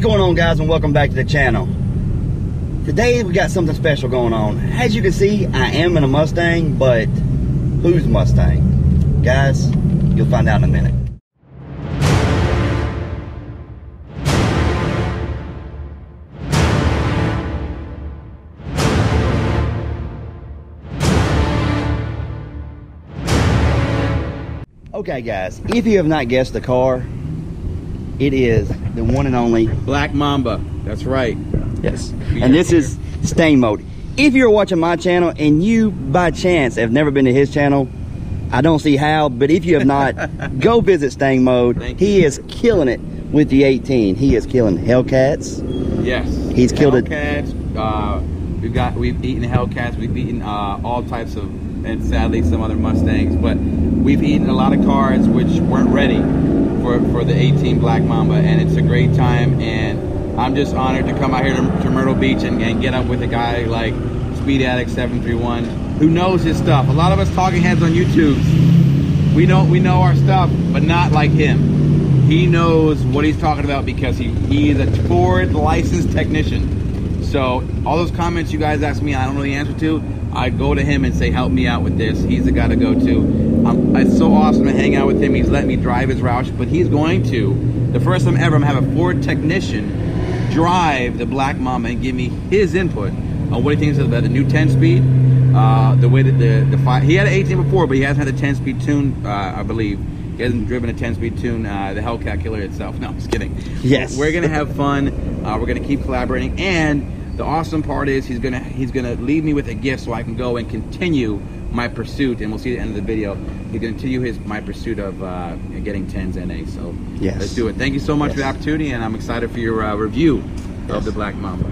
going on, guys, and welcome back to the channel. Today we got something special going on. As you can see, I am in a Mustang, but whose Mustang? Guys, you'll find out in a minute. Okay, guys, if you have not guessed the car, it is the one and only Black Mamba. That's right. Yes. And this is Stangmode. If you're watching my channel and you by chance have never been to his channel, I don't see how, but if you have not, go visit Stangmode. He is killing it with the 18. He is killing Hellcats. Yes. He's killed it. Hellcats. We've eaten Hellcats. We've eaten all types of, and sadly some other Mustangs, but we've eaten a lot of cars which weren't ready for the 18 Black Mamba, and it's a great time, and I'm just honored to come out here to Myrtle Beach and get up with a guy like Speed Addict 731 who knows his stuff. A lot of us talking heads on YouTube, we know our stuff, but not like him. He knows what he's talking about because he is a Ford licensed technician. So all those comments you guys ask me I don't know the answer to, I go to him and say, help me out with this. He's the guy to go to. It's so awesome to hang out with him. He's letting me drive his Roush, but he's going to, the first time ever, I'm gonna have a Ford technician drive the Black Mamba and give me his input on what he thinks about the new 10-speed, the way that the he had an 18 before, but he hasn't had a 10-speed tune, I believe. He hasn't driven a 10-speed tune, the Hellcat Killer itself. No, I'm just kidding. Yes. We're gonna have fun. We're gonna keep collaborating, and the awesome part is he's gonna leave me with a gift so I can go and continue my pursuit, and we'll see at the end of the video. He's gonna continue my pursuit of getting 10s NA. So yes, let's do it. Thank you so much for the opportunity, and I'm excited for your review of the Black Mamba.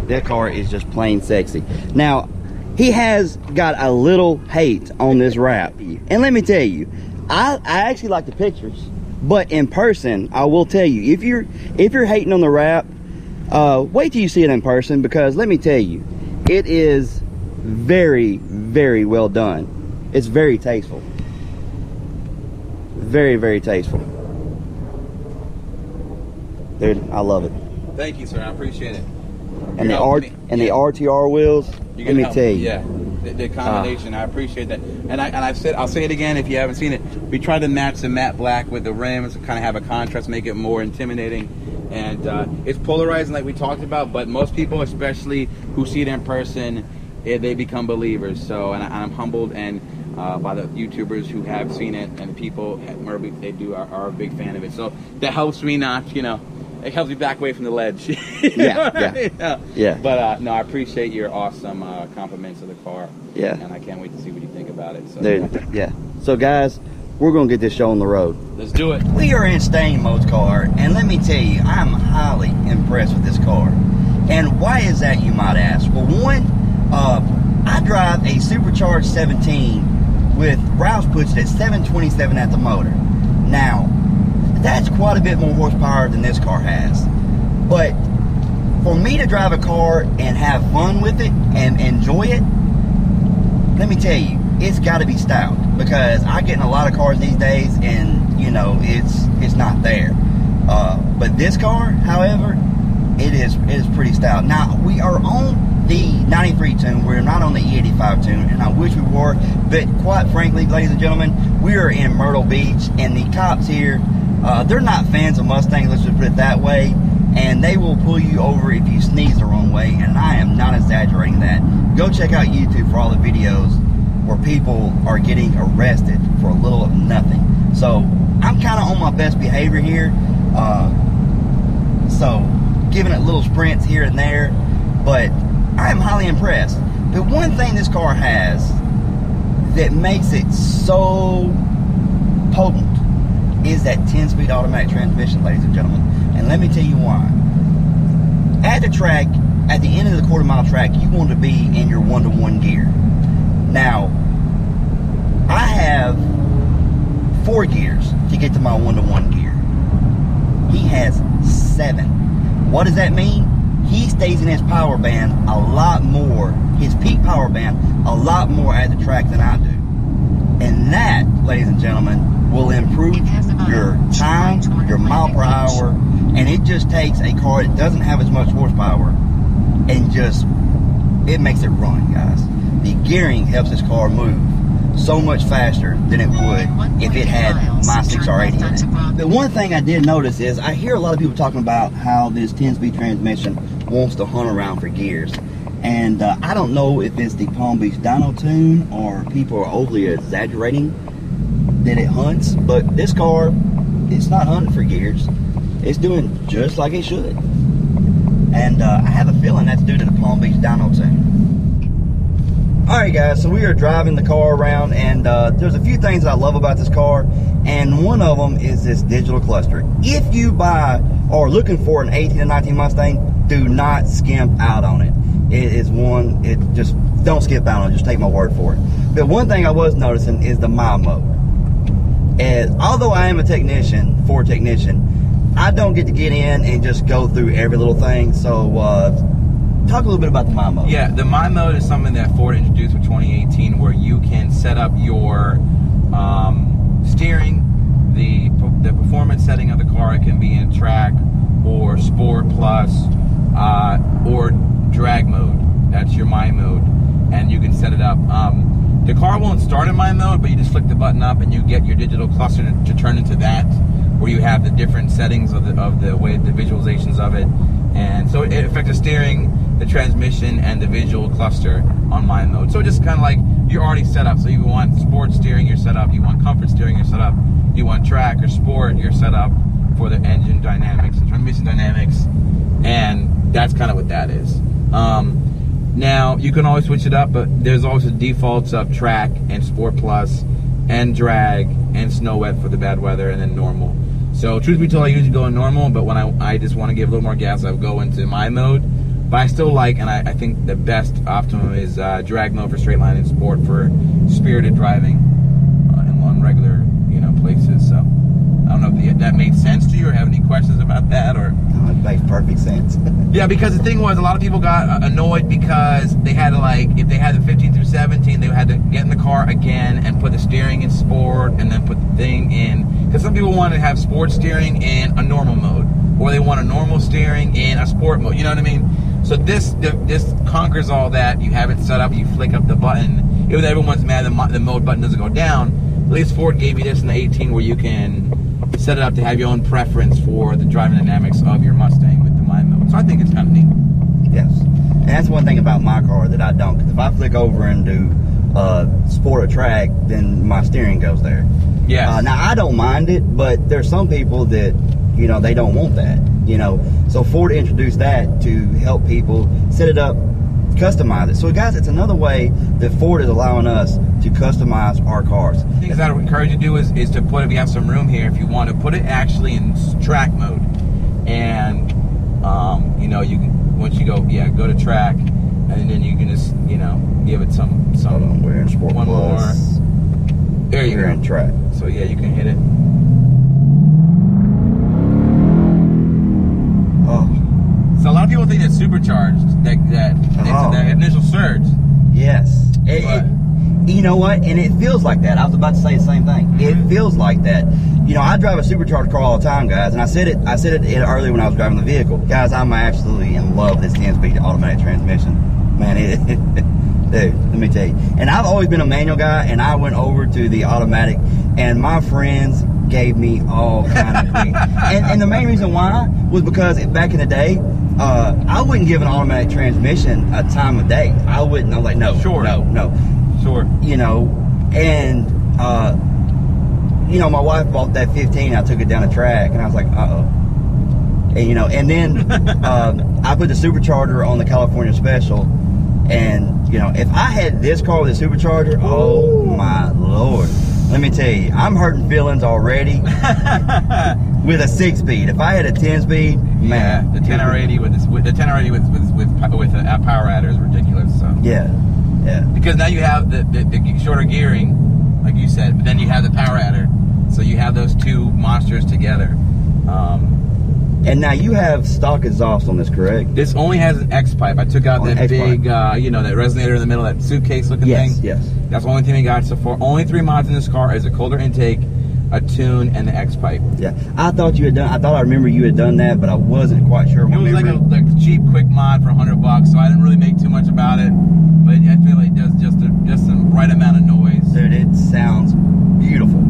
That car is just plain sexy. Now, he has got a little hate on this wrap. And let me tell you, I actually like the pictures, but in person, I will tell you, if you're hating on the wrap, wait till you see it in person, because let me tell you, it is very, very well done. It's very tasteful. Very, very tasteful. Dude, I love it. Thank you, sir. I appreciate it. And the RTR wheels, let me tell you. Yeah, the combination, I appreciate that. And I'll say it again if you haven't seen it. We tried to match the matte black with the rims, kind of have a contrast, make it more intimidating. And it's polarizing like we talked about, but most people, especially who see it in person, they become believers. So, and I'm humbled and by the YouTubers who have seen it, and the people at Myrtle Beach, are a big fan of it. So that helps me not, it helps me back away from the ledge. Yeah. But no, I appreciate your awesome compliments of the car. Yeah. And I can't wait to see what you think about it. So, dude, yeah. So guys, we're gonna get this show on the road. Let's do it. We are in Stangmode's car, and let me tell you, I'm highly impressed with this car. And why is that, you might ask? Well, one, I drive a supercharged 17 with Roush pushed at 727 at the motor. Now, that's quite a bit more horsepower than this car has. But for me to drive a car and have fun with it and enjoy it, let me tell you, it's got to be stout, because I get in a lot of cars these days and it's not there. But this car, however, it is pretty stout. Now, we are on the 93 tune. We're not on the E85 tune, and I wish we were, but quite frankly, ladies and gentlemen, we are in Myrtle Beach, and the cops here, they're not fans of Mustangs, let's just put it that way, and they will pull you over if you sneeze the wrong way, and I am not exaggerating that. Go check out YouTube for all the videos where people are getting arrested for a little of nothing. So I'm kind of on my best behavior here, so giving it little sprints here and there, but I am highly impressed. But one thing this car has that makes it so potent is that 10-speed automatic transmission, ladies and gentlemen. And let me tell you why. At the track, at the end of the quarter-mile track, you want to be in your 1-to-1 gear. Now, I have 4 gears to get to my 1-to-1 gear. He has 7. What does that mean? He stays in his power band a lot more, his peak power band, a lot more at the track than I do. And that, ladies and gentlemen, will improve your time, your mile per hour, and it just takes a car that doesn't have as much horsepower and just, it makes it run, guys. The gearing helps this car move so much faster than it would if it had my 6R80 in it. But one thing I did notice is I hear a lot of people talking about how this 10-speed transmission wants to hunt around for gears. And I don't know if it's the Palm Beach Dyno tune or people are overly exaggerating that it hunts, but this car, it's not hunting for gears. It's doing just like it should. And I have a feeling that's due to the Palm Beach Dyno tune. Alright guys, so we are driving the car around, and there's a few things I love about this car, and one of them is this digital cluster. If you buy or are looking for an 18 to 19 Mustang, do not skimp out on it. It is one, it just, don't skip out on it, just take my word for it. But one thing I was noticing is the mile mode. As, although I am a technician, Ford technician, I don't get to get in and just go through every little thing, so talk a little bit about the mile mode. Yeah, the mile mode is something that Ford introduced for 2018 where you can set up your steering, the performance setting of the car. It can be in track or sport plus or drag mode. That's your mile mode, and you can set it up. The car won't start in mile mode, but you just flick the button up and you get your digital cluster to turn into that, where you have the different settings of the way the visualizations of it. And so it affects the steering, the transmission, and the visual cluster on mile mode. So just kind of like you're already set up. So you want sport steering, you're set up. You want comfort steering, you're set up. You want track or sport, you're set up for the engine dynamics and transmission dynamics. And that's kind of what that is. Now, you can always switch it up, but there's also defaults of track and sport plus and drag and snow wet for the bad weather, and then normal. So truth be told, I usually go in normal, but when I just want to give a little more gas, I would go into my mode. But I still like, and I think the best optimum is drag mode for straight line and sport for spirited driving on regular, places. So I don't know if that made sense to you or have any questions about that, or. No, it makes perfect sense. Yeah, because the thing was, a lot of people got annoyed because they had to, if they had the 15 through 17, they had to get in the car again and put the steering in sport and then put the thing in. Because some people want to have sport steering in a normal mode, or they want a normal steering in a sport mode. You know what I mean? So this conquers all that. You have it set up. You flick up the button. Even though everyone's mad the mode button doesn't go down, at least Ford gave you this in the 18 where you can set it up to have your own preference for the driving dynamics of your Mustang with the mile mode. So I think it's kind of neat. Yes. And that's one thing about my car that I don't. Because if I flick over and do sport or track, then my steering goes there. Yeah. Now, I don't mind it, but there's some people that, they don't want that. So Ford introduced that to help people set it up, customize it. So guys, it's another way that Ford is allowing us to customize our cars. Things that I would encourage you to do is to put, if you have some room here, if you want to put it actually in track mode, and you can, once you go to track, and then you can just give it some. Hold on, we're in sport one plus. More. There you go. We're in track. So yeah, you can hit it. Oh. So a lot of people think that supercharged, that initial surge. Yes. You know what? And it feels like that. I was about to say the same thing. Mm-hmm. It feels like that. I drive a supercharged car all the time, guys. And I said it earlier when I was driving the vehicle. Guys, I'm absolutely in love with this 10-speed automatic transmission. Man, dude, let me tell you. And I've always been a manual guy, and I went over to the automatic, and my friends gave me all kind of grief. And the main reason why was because back in the day, I wouldn't give an automatic transmission a time of day. I wouldn't. I'm like, no, sure, no. Sure. And my wife bought that 15. I took it down the track, and I was like, and and then I put the supercharger on the California Special, and if I had this car with a supercharger, oh my Lord, Let me tell you, I'm hurting feelings already with a 6-speed. If I had a 10-speed, man, the 10R80 with the 10R80 with a power adder is ridiculous. So yeah. Because now you have the shorter gearing, like you said, but then you have the power adder, so you have those two monsters together. And now you have stock exhaust on this, correct? This only has an X pipe. I took out that big, you know, that resonator in the middle, that suitcase-looking thing. Yes. That's the only thing we got so far. Only 3 mods in this car is a colder intake, a tune, and the X pipe. Yeah, I thought you had done. I thought I remember you had done that, but I wasn't quite sure. It was like a cheap, quick mod for $100, so I didn't really make too much about it. But I feel like it does just the right amount of noise. Dude, it sounds beautiful.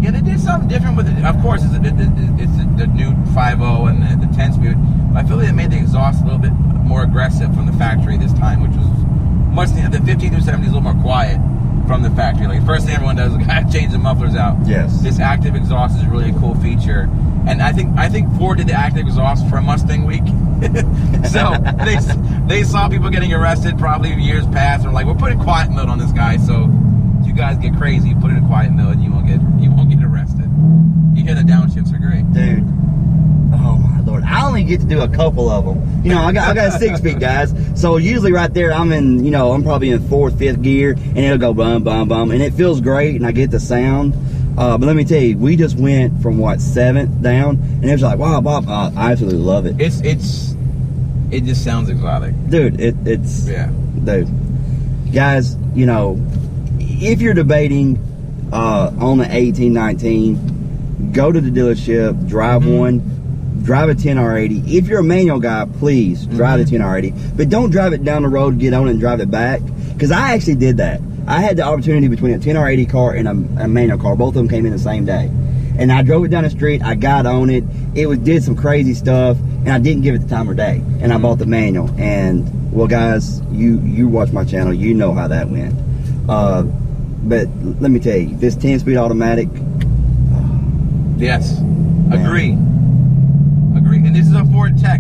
Yeah, they did something different with it. Of course, it's the new 5.0 and the 10-speed. But I feel like they made the exhaust a little bit more aggressive from the factory this time, which was much. The 50 through 70 is a little more quiet from the factory. Like, the first thing everyone does is change the mufflers out. Yes. This active exhaust is really a cool feature, and I think Ford did the active exhaust for Mustang Week. So they saw people getting arrested probably years past. They're like, we're putting quiet mode on this guy, so if you guys get crazy, you put it in quiet mode, and you won't get arrested. You hear the downshifts are great, dude. Oh my Lord, I only get to do a couple of them. You know, I got a 6-speed, guys. So usually right there, I'm probably in 4th, 5th gear, and it'll go bum, bum, bum, and it feels great, and I get the sound. But let me tell you, we just went from 7th down, and it was like, wow, Bob, I absolutely love it. It just sounds exotic, dude. It's yeah, dude. Guys, you know, if you're debating on the 1819, go to the dealership, drive one. Drive a 10R80. If you're a manual guy, please drive the 10R80. But don't drive it down the road, get on it, and drive it back. Because I actually did that. I had the opportunity between a 10R80 car and a manual car. Both of them came in the same day. And I drove it down the street. I got on it. It did some crazy stuff. And I didn't give it the time of day. And I bought the manual. And, well, guys, you watch my channel. You know how that went. But let me tell you, this 10-speed automatic. Yes. Agree. And this is a Ford Tech.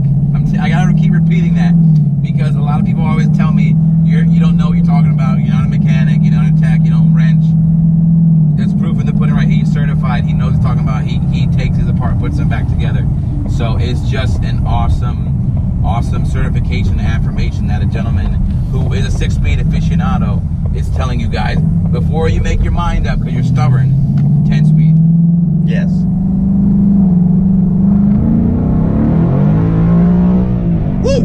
I gotta keep repeating that because a lot of people always tell me you don't know what you're talking about. You're not a mechanic. You're not a tech. You don't wrench. There's proof in the pudding right here. He's certified. He knows what he's talking about. He takes his apart, puts them back together. So it's just an awesome certification and affirmation that a gentleman who is a 6-speed aficionado is telling you guys before you make your mind up because you're stubborn. 10-speed. Yes. Woo!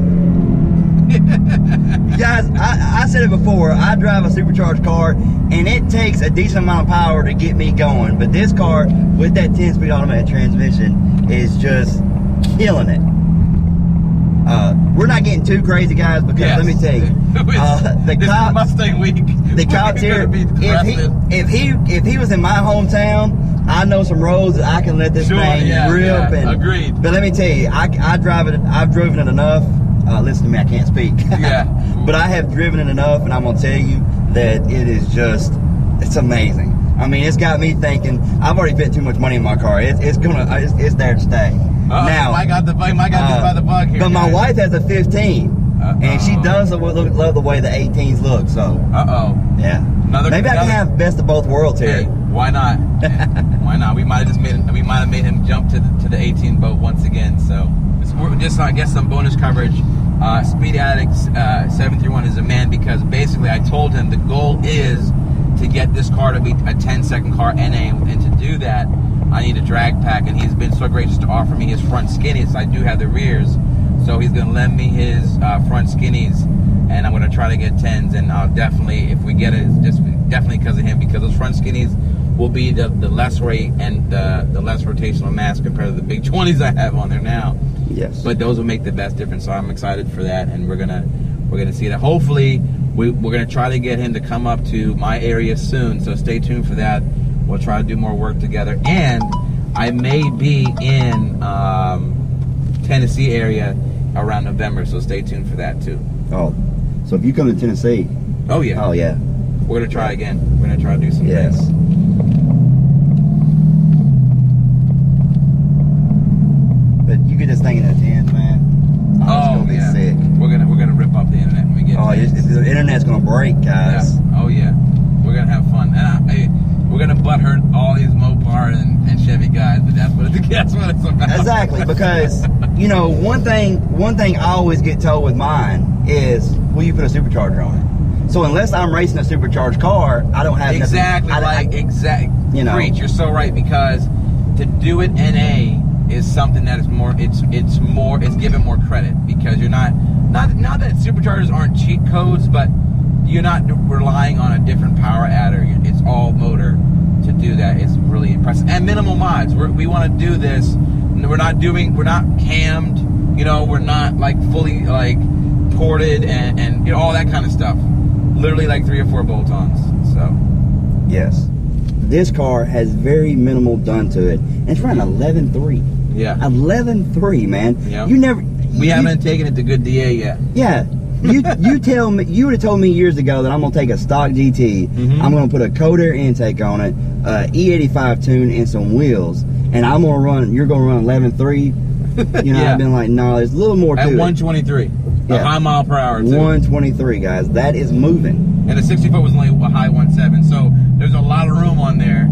Guys, I said it before, I drive a supercharged car and it takes a decent amount of power to get me going, but this car with that 10-speed automatic transmission is just killing it. We're not getting too crazy, guys, because let me tell you, the cops, Mustang Week. The cops here, if he was in my hometown, I know some roads that I can let this thing rip. And agreed. But let me tell you, I've driven it enough. Listen to me, I can't speak. Yeah. But I have driven it enough, and I'm gonna tell you that it is it's amazing. I mean, it's got me thinking. I've already spent too much money in my car. It's there to stay. Now I got the bug here. But my wife has a 15. And she does love the way the 18s look, so. Yeah. Maybe I can have best of both worlds here. Hey, why not? Why not? We might have made him jump to the 18 boat once again. So just I guess some bonus coverage. Speed Addict 731 is a man because basically I told him the goal is to get this car to be a 10-second car NA, and to do that I need a drag pack, and he's been so gracious to offer me his front skinnies. I do have the rears. So he's going to lend me his front skinnies, and I'm going to try to get 10s, and I'll definitely, if we get it, it's just definitely because of him, because those front skinnies will be the less rate and the less rotational mass compared to the big 20s I have on there now. Yes. But those will make the best difference, so I'm excited for that, and we're gonna see that. Hopefully, we're gonna try to get him to come up to my area soon, so stay tuned for that. We'll try to do more work together, and I may be in Tennessee area around November, so stay tuned for that too. Oh, so if you come to Tennessee. Oh yeah. Oh yeah. We're gonna try again. We're gonna try to do some things. But you get this thing in the 10s, man. It's gonna be sick. We're gonna rip up the internet when we get. The internet's gonna break, guys. Yeah. Oh yeah. to have fun. And we're going to butthurt all these Mopar and Chevy guys, but that's what it's about. Exactly, because, you know, one thing I always get told with mine is, will you put a supercharger on it? So unless I'm racing a supercharged car, I don't have exactly nothing. You know, Preach, you're so right, because to do it NA is something that is more, it's given more credit, because you're not that superchargers aren't cheat codes, but you're not relying on a different power adder. It's all motor to do that. It's really impressive. And minimal mods. We want to do this. We're not cammed, you know, we're not like fully like ported and you know, all that kind of stuff. Literally like 3 or 4 bolt-ons. So yes, this car has very minimal done to it, and it's running 11.3. Yeah, 11.3, man. Yep. We haven't taken it to good DA yet. Yeah. You tell me, you would have told me years ago that I'm gonna take a stock GT, I'm gonna put a cold air intake on it, E85 tune, and some wheels, and you're gonna run 11.3. You know, Yeah. I've been like, no, there's a little more to it. At 123, a high mile per hour. Too. 123, guys. That is moving. And the 60-foot was only a high 1.7, so there's a lot of room on there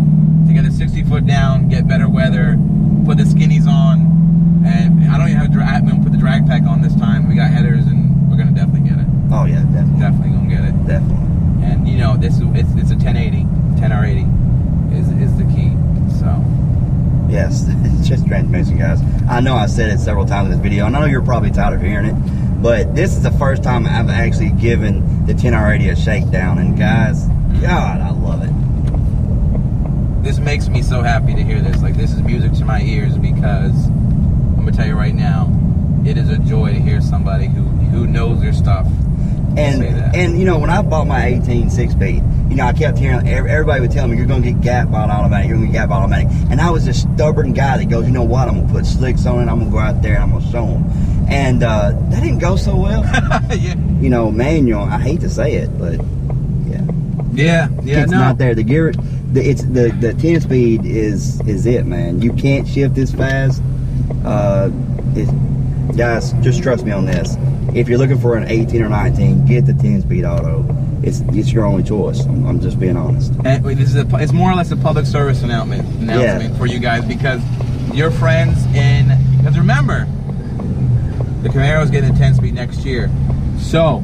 to get the 60-foot down, get better weather, put the skinnies on, and I don't even have I'm gonna put the drag pack on this time. We got headers, and we're gonna definitely get it. Oh yeah, definitely. Definitely gonna get it. Definitely. And you know, it's a 1080, 10R80 is the key. So. Yes, it's just transmission, guys. I know I said it several times in this video, and I know you're probably tired of hearing it, but this is the first time I've actually given the 10R80 a shakedown, and guys, God, I love it. This makes me so happy to hear this. Like, this is music to my ears, because I'm gonna tell you right now, it is a joy to hear somebody who knows their stuff. And you know, when I bought my 18 6-speed, you know, I kept hearing everybody would tell me, you're gonna get gap bottle automatic, you're gonna get gap bottle automatic, and I was this stubborn guy that goes, you know what, I'm gonna put slicks on it, I'm gonna go out there and I'm gonna show them, and that didn't go so well. Yeah. You know, manual, I hate to say it, but yeah, it's not there. The gear, the 10-speed is it, man. You can't shift this fast. Guys, just trust me on this. If you're looking for an 18 or 19, get the 10-speed auto. It's your only choice. I'm just being honest. And it's more or less a public service announcement for you guys, because your friends because remember, the Camaro's getting a 10-speed next year, so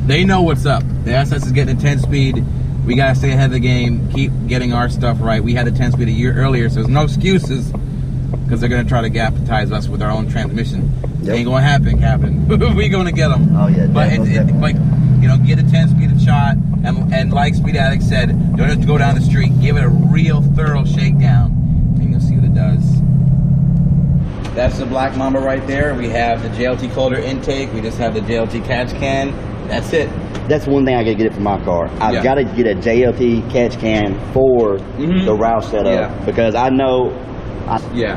they know what's up. The SS is getting a 10-speed. We gotta stay ahead of the game. Keep getting our stuff right. We had a 10-speed a year earlier, so there's no excuses, because they're gonna try to gap-tize us with our own transmission. Yep. Ain't gonna happen, Captain. We gonna get them. Oh yeah, but like, you know, get a 10-speed shot, and like Speed Addict said, don't just go down the street. Give it a real thorough shakedown, and you'll see what it does. That's the Black Mamba right there. We have the JLT cold air intake. We just have the JLT catch can. That's it. That's one thing I gotta get it for my car. I've got to get a JLT catch can for the Roush setup, because I know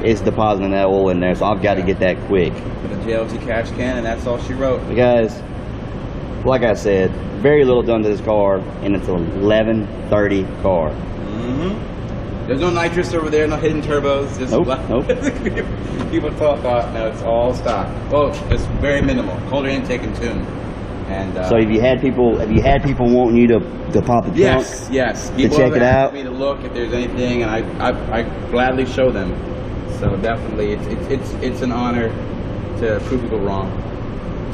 it's depositing that oil in there, so I've got to get that quick. For the JLT catch can, and that's all she wrote. Because, like I said, very little done to this car, and it's an 1130 car. There's no nitrous over there, no hidden turbos. Just Nope. People thought, no, it's all stock. Well, it's very minimal. Cold air intake and tune. And so have you had people wanting you to pop the trunk? Yes. To People check it out. me to look if there's anything, and I gladly show them. So definitely, it's an honor to prove people wrong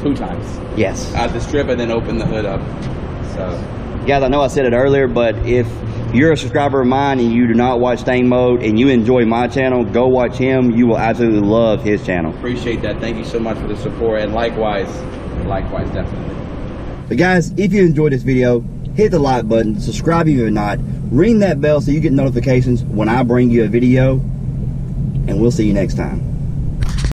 2 times. Yes. At the strip, and then open the hood up. So, guys, I know I said it earlier, but if you're a subscriber of mine and you do not watch Stangmode and you enjoy my channel, go watch him. You will absolutely love his channel. Appreciate that. Thank you so much for the support, and likewise, definitely. But guys, if you enjoyed this video, hit the like button, subscribe if you're not, ring that bell so you get notifications when I bring you a video, and we'll see you next time.